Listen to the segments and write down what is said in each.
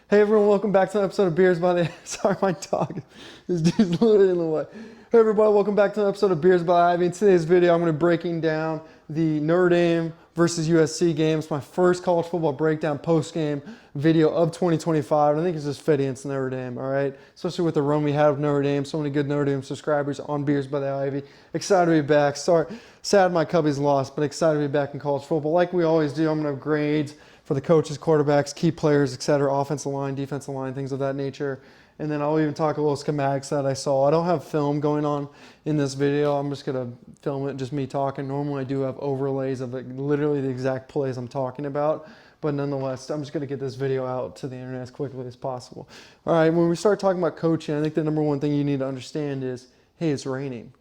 Hey everyone, welcome back to an episode of Beers by the... Sorry, my dog. This dude's literally in the way. Hey everybody, welcome back to an episode of Beers by Ivy. In today's video, I'm going to be breaking down the Notre Dame versus USC game. It's my first college football breakdown post-game video of 2025. I think it's just fitting it's Notre Dame, all right? Especially with the run we had of Notre Dame. So many good Notre Dame subscribers on Beers by the Ivy. Excited to be back. Sorry, sad my Cubbies lost, but excited to be back in college football. Like we always do, I'm going to have grades for the coaches, quarterbacks, key players, etc., offensive line, defensive line, things of that nature. And then I'll even talk a little schematics that I saw. I don't have film going on in this video. I'm just going to film it, just me talking. Normally I do have overlays of literally the exact plays I'm talking about. But nonetheless, I'm just going to get this video out to the internet as quickly as possible. All right, when we start talking about coaching, I think the number one thing you need to understand is, hey, it's raining.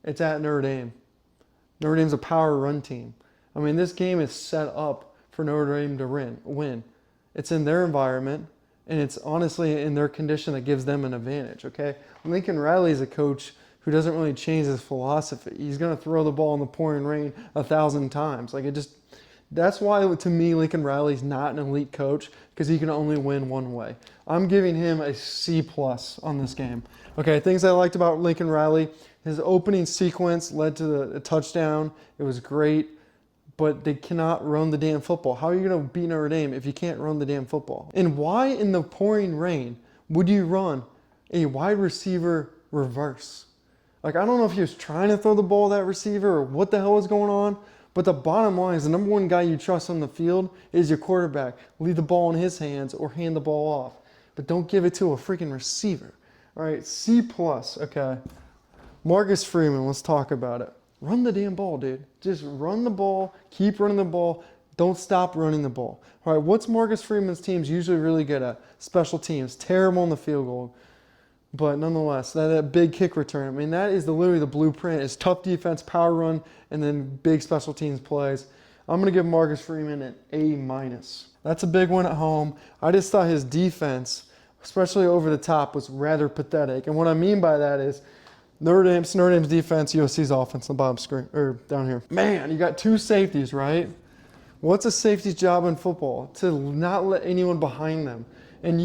It's at Notre Dame. Notre Dame's a power run team. I mean, this game is set up for Notre Dame to win. It's in their environment, and it's honestly in their condition that gives them an advantage, okay? Lincoln Riley is a coach who doesn't really change his philosophy. He's going to throw the ball in the pouring rain 1,000 times. That's why, to me, Lincoln Riley's not an elite coach, because he can only win one way. I'm giving him a C+ on this game. Okay, things I liked about Lincoln Riley, his opening sequence led to a touchdown. It was great. But they cannot run the damn football. How are you going to beat Notre Dame if you can't run the damn football? And why in the pouring rain would you run a wide receiver reverse? I don't know if he was trying to throw the ball at that receiver or what the hell was going on, but the bottom line is the number one guy you trust on the field is your quarterback. Leave the ball in his hands or hand the ball off. But don't give it to a freaking receiver. All right, C+, okay. Marcus Freeman, let's talk about it. Run the damn ball, dude. Just run the ball. Keep running the ball. Don't stop running the ball. All right, what's Marcus Freeman's teams usually really good at? Special teams. Terrible in the field goal. But nonetheless, that big kick return, I mean, that is literally the blueprint. It's tough defense, power run, and then big special teams plays. I'm going to give Marcus Freeman an A-. That's a big one at home. I just thought his defense, especially over the top, was rather pathetic. And what I mean by that is, Notre Dame's defense, USC's offense on the bottom screen, or down here. Man, you got two safeties, right? What's a safety's job in football? To not let anyone behind them. And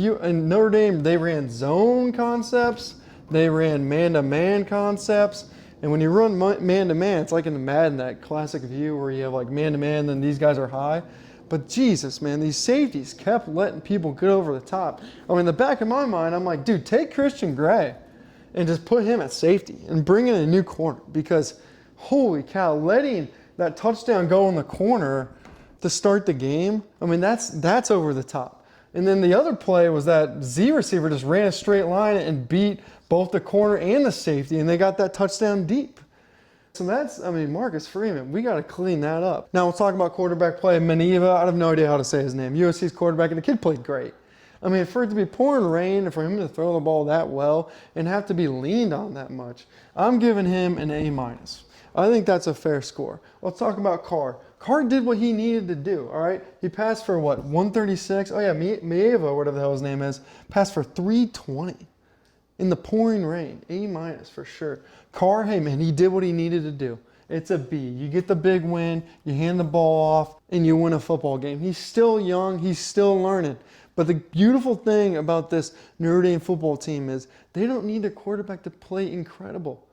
Notre Dame, they ran zone concepts, they ran man-to-man concepts, and when you run man-to-man, it's like in the Madden, that classic view where you have like man-to-man, then these guys are high. But Jesus, man, these safeties kept letting people get over the top. I mean, in the back of my mind, I'm like, dude, take Christian Gray and just put him at safety and bring in a new corner, because holy cow, letting that touchdown go in the corner to start the game, I mean, that's over the top. And then the other play was that Z receiver just ran a straight line and beat both the corner and the safety, and they got that touchdown deep. So Marcus Freeman, we got to clean that up. Now we'll talk about quarterback play. Maniva, I have no idea how to say his name. USC's quarterback, and the kid played great. I mean, for it to be pouring rain and for him to throw the ball that well and have to be leaned on that much, I'm giving him an A-. I think that's a fair score. Let's talk about Carr. Carr did what he needed to do, all right? He passed for what, 136? Oh yeah, Mieva, whatever the hell his name is, passed for 320 in the pouring rain. A- for sure. Carr, hey man, he did what he needed to do. It's a B. You get the big win, you hand the ball off, and you win a football game. He's still young, he's still learning. But the beautiful thing about this Notre Dame football team is they don't need a quarterback to play incredible.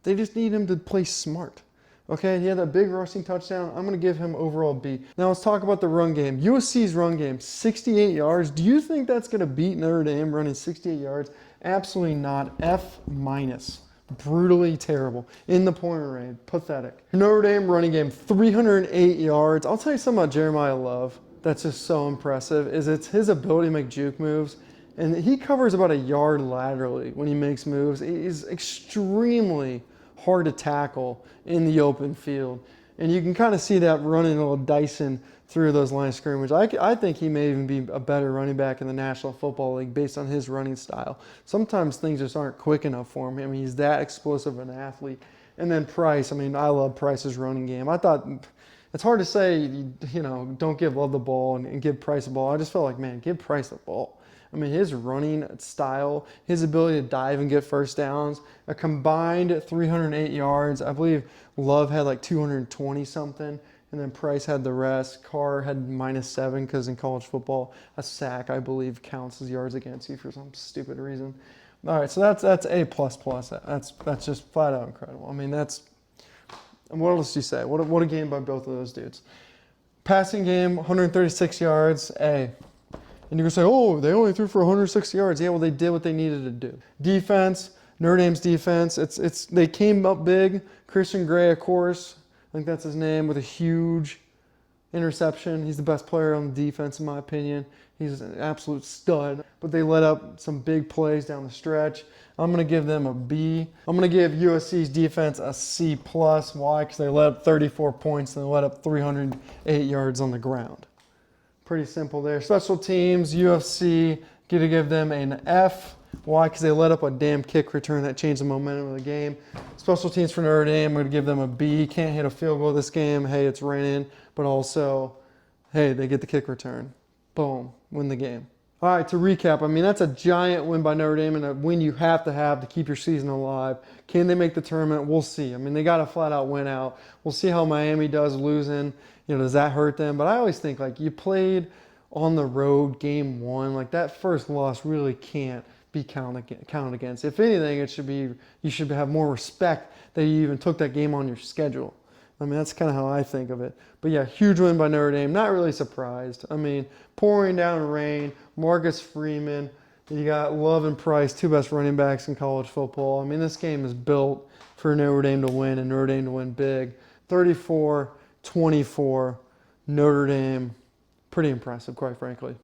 They just need him to play smart. Okay, he had that big rushing touchdown. I'm going to give him overall B. Now let's talk about the run game. USC's run game, 68 yards. Do you think that's going to beat Notre Dame running 68 yards? Absolutely not. F-. Brutally terrible. In the pouring rain. Pathetic. Notre Dame running game, 308 yards. I'll tell you something about Jeremiah Love that's just so impressive, is it's his ability to make juke moves. And he covers about a yard laterally when he makes moves. He's extremely hard to tackle in the open field. And you can kind of see that running a little Dyson through those lines of scrimmage. I think he may even be a better running back in the National Football League based on his running style. Sometimes things just aren't quick enough for him. I mean, he's that explosive of an athlete. And then Price, I mean, I love Price's running game. I thought, it's hard to say, you know, don't give Love the ball and give Price the ball. I just felt like, man, give Price the ball. I mean, his running style, his ability to dive and get first downs, a combined 308 yards. I believe Love had like 220 something. and then Price had the rest. Carr had -7 because in college football, a sack, I believe, counts as yards against you for some stupid reason. All right, so that's A++. That's just flat out incredible. I mean, what else do you say? What a game by both of those dudes. Passing game, 136 yards, A. And you can say, oh, they only threw for 160 yards. Yeah, well, they did what they needed to do. Defense, Notre Dame's defense, they came up big. Christian Gray, of course, I think that's his name, with a huge interception. He's the best player on the defense, in my opinion. He's an absolute stud. But they let up some big plays down the stretch. I'm going to give them a B. I'm going to give USC's defense a C+. Why? Because they let up 34 points and they let up 308 yards on the ground. Pretty simple there. Special teams, UFC, get to give them an F. Why? Because they let up a damn kick return that changed the momentum of the game. Special teams for Notre Dame, I'm going to give them a B. Can't hit a field goal this game. Hey, it's raining. But also, hey, they get the kick return. Boom, win the game. All right, to recap, I mean, that's a giant win by Notre Dame and a win you have to keep your season alive. Can they make the tournament? We'll see. I mean, they got a flat-out win out. We'll see how Miami does losing. You know, does that hurt them? But I always think, like, you played on the road game 1. Like, that first loss really can't be counted against. If anything, it should be, you should have more respect that you even took that game on your schedule. I mean, that's kind of how I think of it. But yeah, huge win by Notre Dame. Not really surprised. I mean, pouring down rain, Marcus Freeman, you got Love and Price, 2 best running backs in college football. I mean, this game is built for Notre Dame to win and Notre Dame to win big. 34-24, Notre Dame. Pretty impressive, quite frankly.